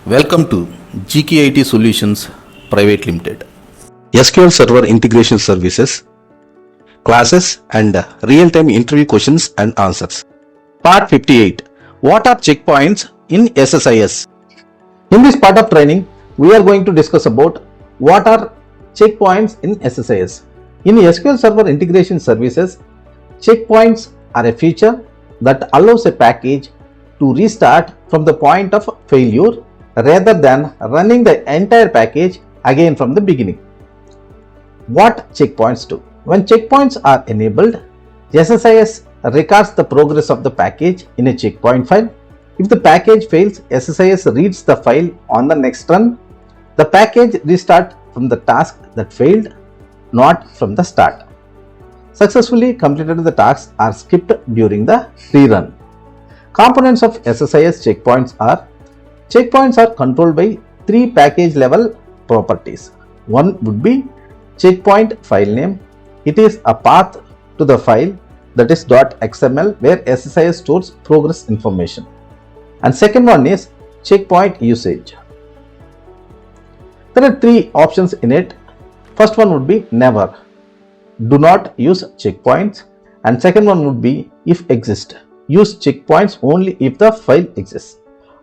Welcome to GKey Solutions Private Limited. SQL Server Integration Services, Classes and Real-Time Interview Questions and Answers. Part 58. What are checkpoints in SSIS? In this part of training, we are going to discuss about what are checkpoints in SSIS. In SQL Server Integration Services, checkpoints are a feature that allows a package to restart from the point of failure rather than running the entire package again from the beginning. What checkpoints do? When checkpoints are enabled, SSIS records the progress of the package in a checkpoint file. If the package fails, SSIS reads the file on the next run. The package restarts from the task that failed, not from the start. Successfully completed the tasks are skipped during the rerun. Components of SSIS checkpoints are controlled by three package level properties. One would be checkpoint file name. It is a path to the file, that is .xml, where SSIS stores progress information. And second one is checkpoint usage. There are three options in it. First one would be never, do not use checkpoints, and second one would be if exist, use checkpoints only if the file exists.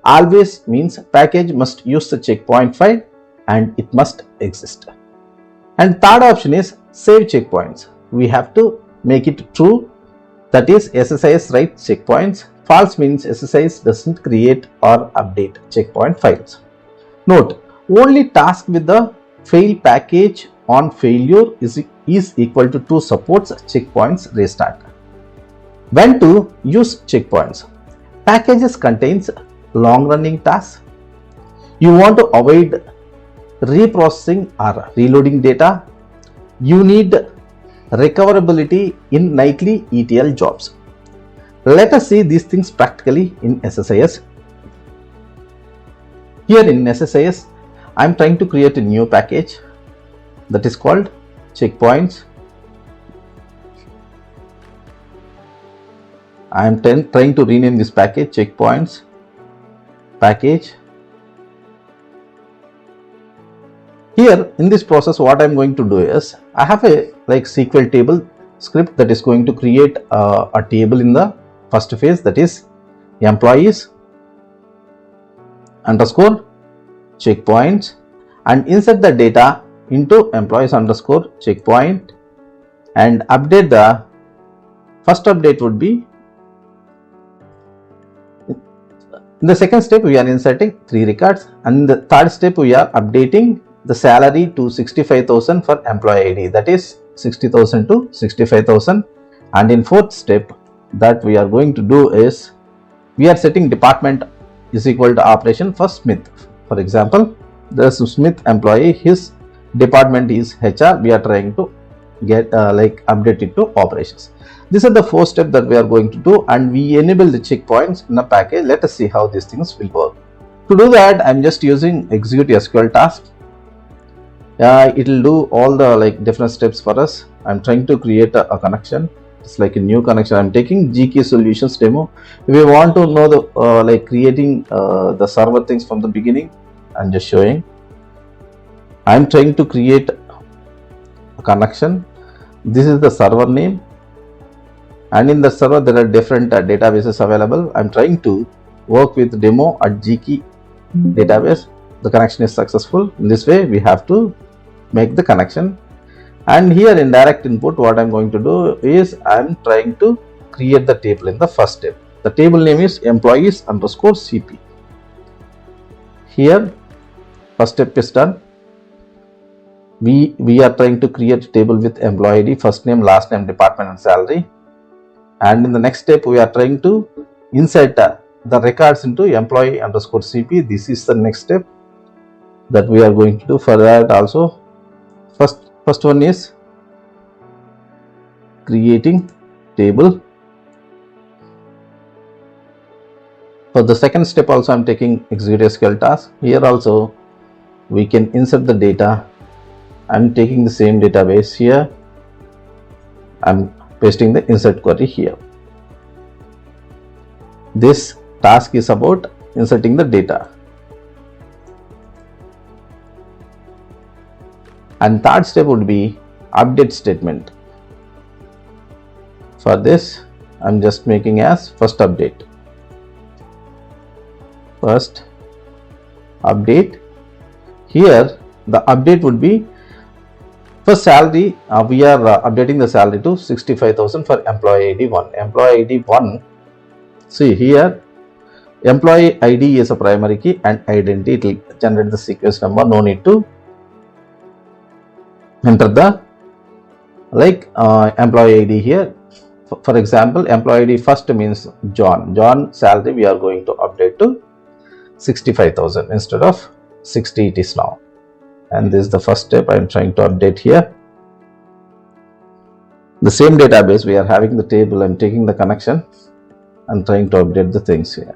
Always means package must use the checkpoint file and it must exist. And third option is save checkpoints. We have to make it true, that is SSIS writes checkpoints. False means SSIS doesn't create or update checkpoint files. Note, only task with the fail package on failure is equal to true supports checkpoints restart. When to use checkpoints? Packages contains long running tasks. You want to avoid reprocessing or reloading data. You need recoverability in nightly ETL jobs. Let us see these things practically in SSIS. Here in SSIS, I am trying to create a new package that is called checkpoints. I am trying to rename this package checkpoints package. Here in this process, what I am going to do is I have a SQL table script that is going to create a table in the first phase, that is employees underscore checkpoints, and insert the data into employees underscore checkpoint and update. The first update would be, in the second step we are inserting 3 records, and in the third step we are updating the salary to 65,000 for employee ID, that is 60,000 to 65,000. And in fourth step that we are going to do is we are setting department is equal to operation for Smith. For example, there is Smith employee, his department is HR. We are trying to get update it to operations. These are the 4 steps that we are going to do, and we enable the checkpoints in a package. Let us see how these things will work. To do that, I am just using execute SQL task. It will do all the different steps for us. I am trying to create a connection. It's like a new connection. I am taking GKey Solutions demo. If you want to know the creating the server things from the beginning, I am just showing. I am trying to create a connection. This is the server name, and in the server there are different databases available. I am trying to work with demo at GKey database. The connection is successful. In this way we have to make the connection. And here in direct input, what I am going to do is I am trying to create the table in the first step. The table name is employees underscore CP. Here first step is done. We are trying to create a table with employee ID, first name, last name, department and salary. And in the next step we are trying to insert the records into employee underscore CP. This is the next step that we are going to do. For that also, first one is creating table. For the second step also I am taking execute SQL task. Here also we can insert the data. I am taking the same database here. I am pasting the insert query here. This task is about inserting the data. And third step would be update statement. For this, I'm just making as first update. First update. Here the update would be for salary. We are updating the salary to 65,000 for employee ID 1. Employee ID 1. See here, employee ID is a primary key and identity. It will generate the sequence number. No need to enter the employee ID here. For example, employee ID first means John. John salary we are going to update to 65,000 instead of 60 it is now. And this is the first step I am trying to update here. The same database we are having the table. I am taking the connection and trying to update the things here.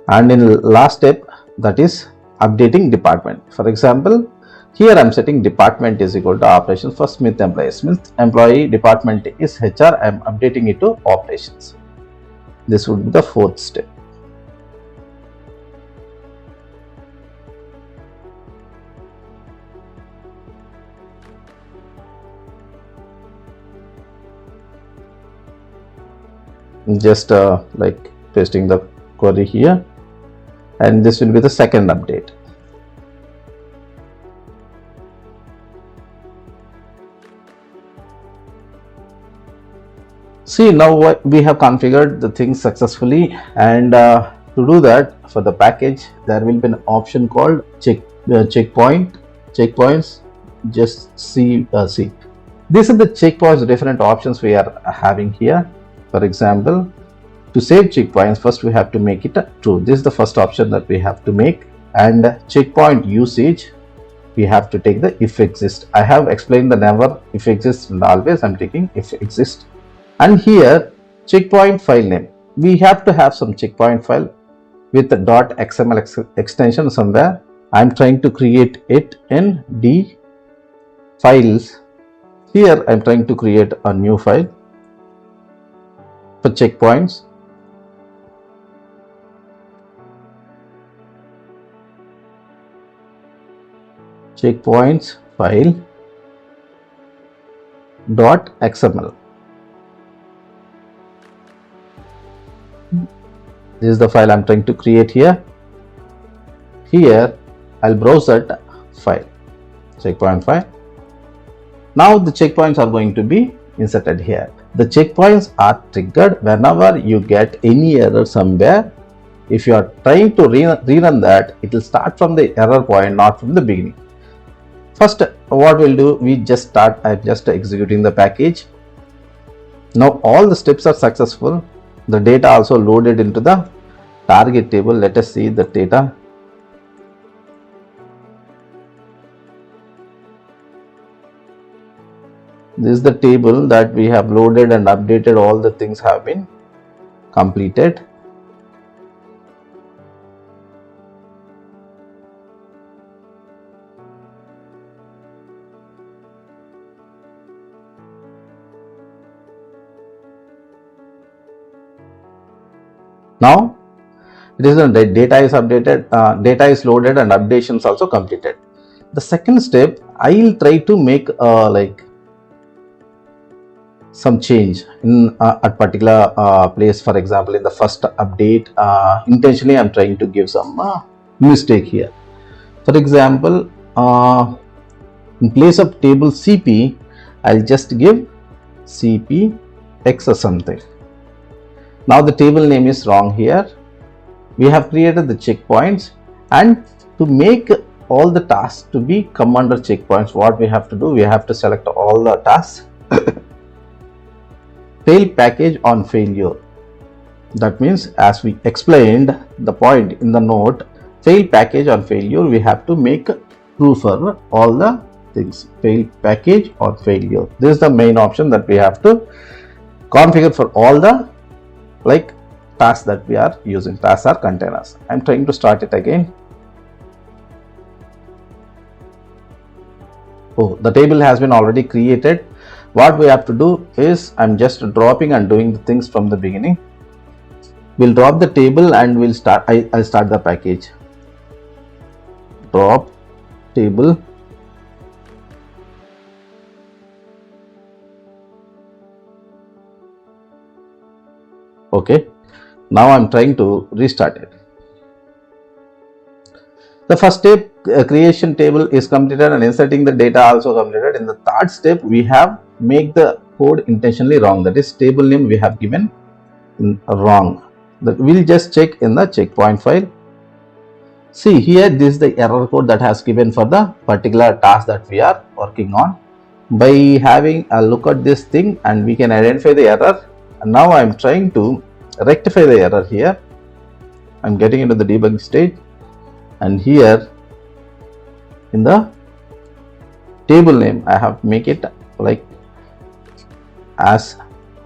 And in last step, that is updating department. For example, here I am setting department is equal to operations for Smith employee. Smith employee department is HR. I am updating it to operations. This would be the fourth step. Just pasting the query here, and this will be the second update. See, now we have configured the things successfully, and to do that, for the package there will be an option called checkpoints. Just see. These are the checkpoints, different options we are having here. For example, to save checkpoints, first we have to make it true. This is the first option that we have to make. And checkpoint usage, we have to take the if exist. I have explained the never, if exist, and always. I'm taking if exist. And here checkpoint file name, we have to have some checkpoint file with the .xml extension somewhere. I'm trying to create it in D files. Here I'm trying to create a new file for checkpoints. Checkpoints file .xml. This is the file I'm trying to create here. Here I'll browse that file, checkpoint file. Now the checkpoints are going to be inserted here. The checkpoints are triggered whenever you get any error somewhere. If you are trying to rerun that, it will start from the error point, not from the beginning. First, what we'll do, we just start. I'm just executing the package. Now all the steps are successful. The data also loaded into the target table. Let us see the data. This is the table that we have loaded and updated. All the things have been completed. Now it is the data is updated, data is loaded, and updations also completed. The second step, I will try to make some change in a particular place. For example, in the first update, intentionally I'm trying to give some mistake here. For example, in place of table CP, I'll just give CP X or something. Now the table name is wrong here. We have created the checkpoints, and to make all the tasks to be come under checkpoints, what we have to do, we have to select all the tasks. Fail package on failure. That means, as we explained the point in the note, fail package on failure, we have to make true for all the things. Fail package on failure. This is the main option that we have to configure for all the tasks that we are using. Tasks are containers. I'm trying to start it again. Oh, the table has been already created. What we have to do is, I'm just dropping and doing the things from the beginning. We'll drop the table and we'll start. I'll start the package. drop table okay. Now I'm trying to restart it. The first step, creation table is completed and inserting the data also completed. In the third step, we have make the code intentionally wrong. That is, table name we have given wrong. That we'll just check in the checkpoint file. See here, this is the error code that has given for the particular task that we are working on. By having a look at this thing, and we can identify the error. And now I'm trying to rectify the error here. I'm getting into the debug stage. And here in the table name I have make it like as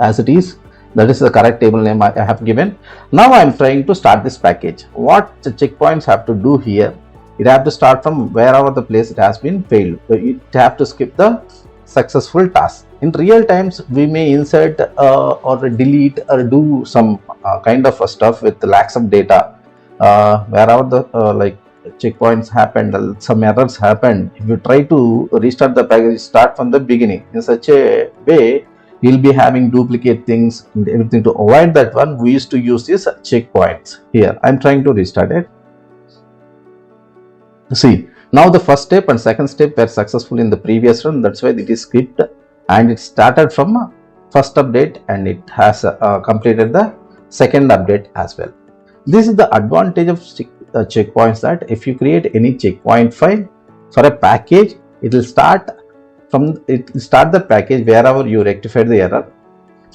it is. That is the correct table name I have given. Now I am trying to start this package. What the checkpoints have to do here, it have to start from wherever the place it has been failed. So it have to skip the successful task. In real times we may insert or delete or do some kind of stuff with lacks of data wherever the checkpoints happened, some errors happened. If you try to restart the package, start from the beginning in such a way, you'll be having duplicate things and everything. To avoid that one, we used to use these checkpoints. Here I'm trying to restart it. See, now the first step and second step were successful in the previous run. That's why it is skipped, and it started from first update and it has completed the second update as well. This is the advantage of checkpoints, that if you create any checkpoint file for a package, it will start the package wherever you rectified the error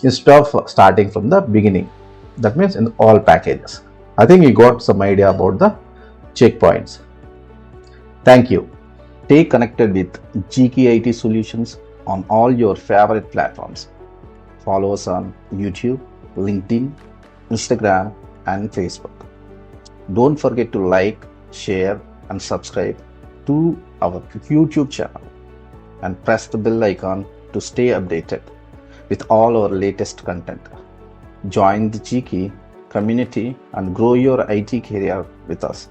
instead of starting from the beginning. That means in all packages. I think you got some idea about the checkpoints. Thank you. Stay connected with GKey IT Solutions on all your favorite platforms. Follow us on YouTube, LinkedIn, Instagram and Facebook. Don't forget to like, share and subscribe to our YouTube channel and press the bell icon to stay updated with all our latest content. Join the GKey community and grow your IT career with us.